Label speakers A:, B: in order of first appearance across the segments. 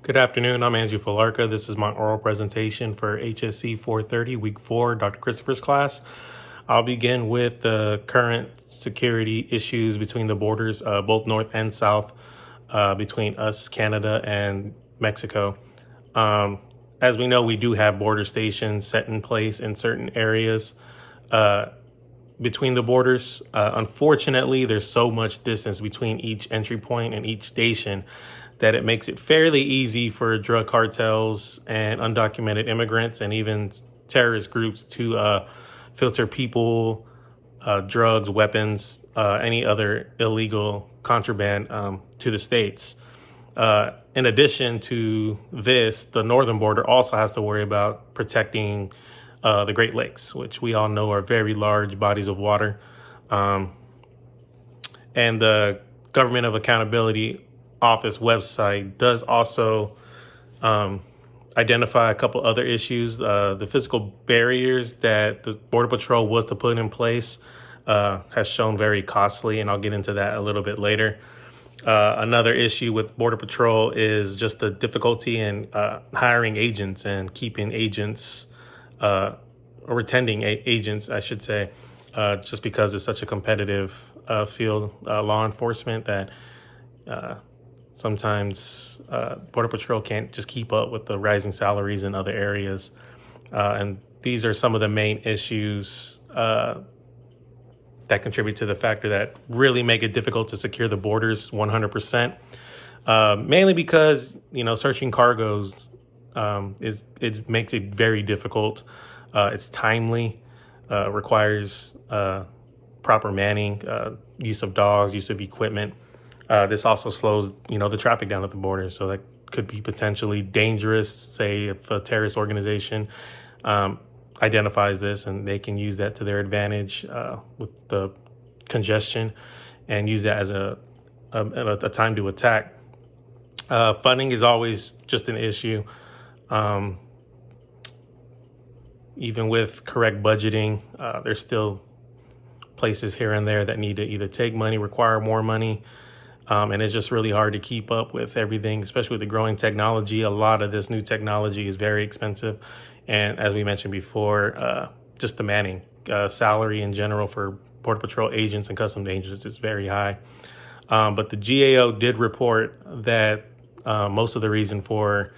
A: Good afternoon. I'm Andrew Falarka. This is my oral presentation for HSE430, Week 4, Dr. Christopher's class. I'll begin with the current security issues between the borders, both north and south, between us, Canada, and Mexico. As we know, we do have border stations set in place in certain areas between the borders. Unfortunately, there's so much distance between each entry point and each station that it makes it fairly easy for drug cartels and undocumented immigrants and even terrorist groups to filter people, drugs, weapons, any other illegal contraband to the states. In addition to this, the northern border also has to worry about protecting the Great Lakes, which we all know are very large bodies of water. And the Government of Accountability Office website does also identify a couple other issues. The physical barriers that the Border Patrol was to put in place has shown very costly, and I'll get into that a little bit later. Another issue with Border Patrol is just the difficulty in hiring agents and keeping agents, or retending agents, I should say, just because it's such a competitive field, law enforcement, that sometimes Border Patrol can't just keep up with the rising salaries in other areas. And these are some of the main issues that contribute to the factor that really make it difficult to secure the borders 100%. Mainly because, searching cargoes it makes it very difficult. It's timely, requires proper manning, use of dogs, use of equipment. This also slows, the traffic down at the border. So that could be potentially dangerous. Say if a terrorist organization identifies this and they can use that to their advantage with the congestion and use that as a time to attack. Funding is always just an issue. Even with correct budgeting, there's still places here and there that need to either take money, require more money. And it's just really hard to keep up with everything, especially with the growing technology. A lot of this new technology is very expensive. And as we mentioned before, just the manning, salary in general for Border Patrol agents and customs agents is very high. But the GAO did report that most of the reason for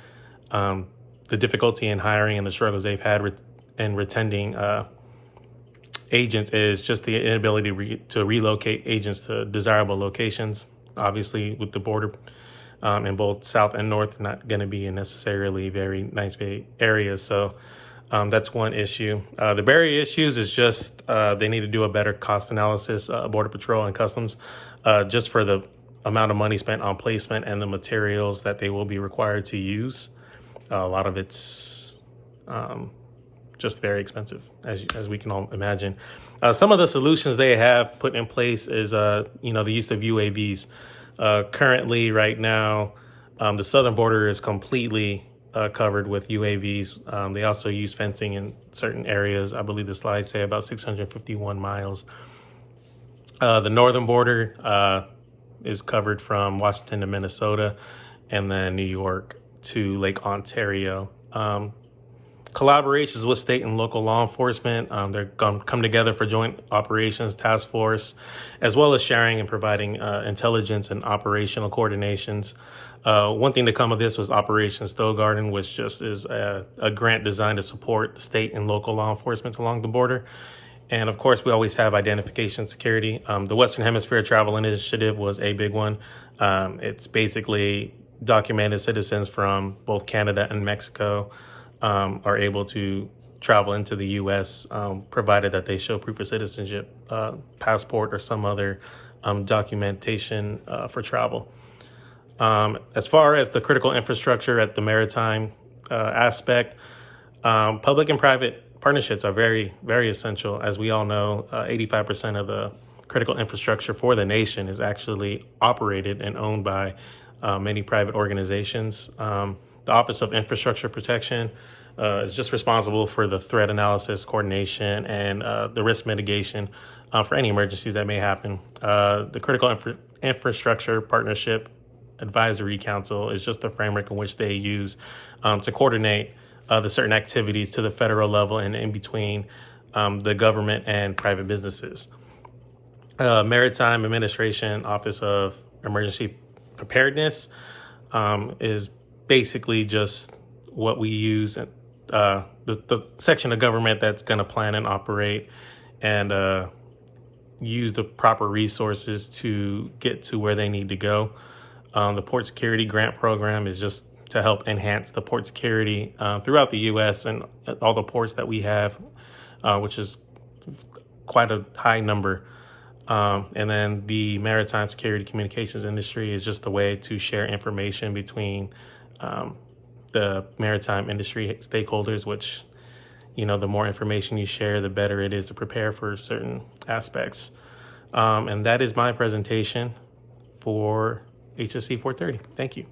A: the difficulty in hiring and the struggles they've had in retending agents is just the inability to relocate agents to desirable locations. Obviously, with the border in both south and north, not going to be in necessarily very nice areas. So that's one issue. The barrier issues is just they need to do a better cost analysis, Border Patrol and Customs, just for the amount of money spent on placement and the materials that they will be required to use. A lot of it's just very expensive, as we can all imagine. Some of the solutions they have put in place is, the use of UAVs. Currently, right now, the southern border is completely covered with UAVs. They also use fencing in certain areas. I believe the slides say about 651 miles. The northern border is covered from Washington to Minnesota, and then New York to Lake Ontario. Collaborations with state and local law enforcement. They're going to come together for joint operations task force, as well as sharing and providing intelligence and operational coordinations. One thing to come of this was Operation Stowe Garden, which just is a grant designed to support the state and local law enforcement along the border. And of course, we always have identification security. The Western Hemisphere Travel Initiative was a big one. It's basically documented citizens from both Canada and Mexico are able to travel into the U.S., provided that they show proof of citizenship, passport, or some other documentation for travel. As far as the critical infrastructure at the maritime aspect, public and private partnerships are very, very essential. As we all know, 85% of the critical infrastructure for the nation is actually operated and owned by many private organizations. The Office of Infrastructure Protection is just responsible for the threat analysis, coordination, and the risk mitigation for any emergencies that may happen. The Critical Infrastructure Partnership Advisory Council is just the framework in which they use to coordinate the certain activities to the federal level and in between the government and private businesses. Maritime Administration Office of Emergency Preparedness is basically just what we use, the section of government that's going to plan and operate and use the proper resources to get to where they need to go. The Port Security Grant Program is just to help enhance the port security throughout the U.S. and all the ports that we have, which is quite a high number. And then the maritime security communications industry is just a way to share information between the maritime industry stakeholders, which, the more information you share, the better it is to prepare for certain aspects. And that is my presentation for HSE 430. Thank you.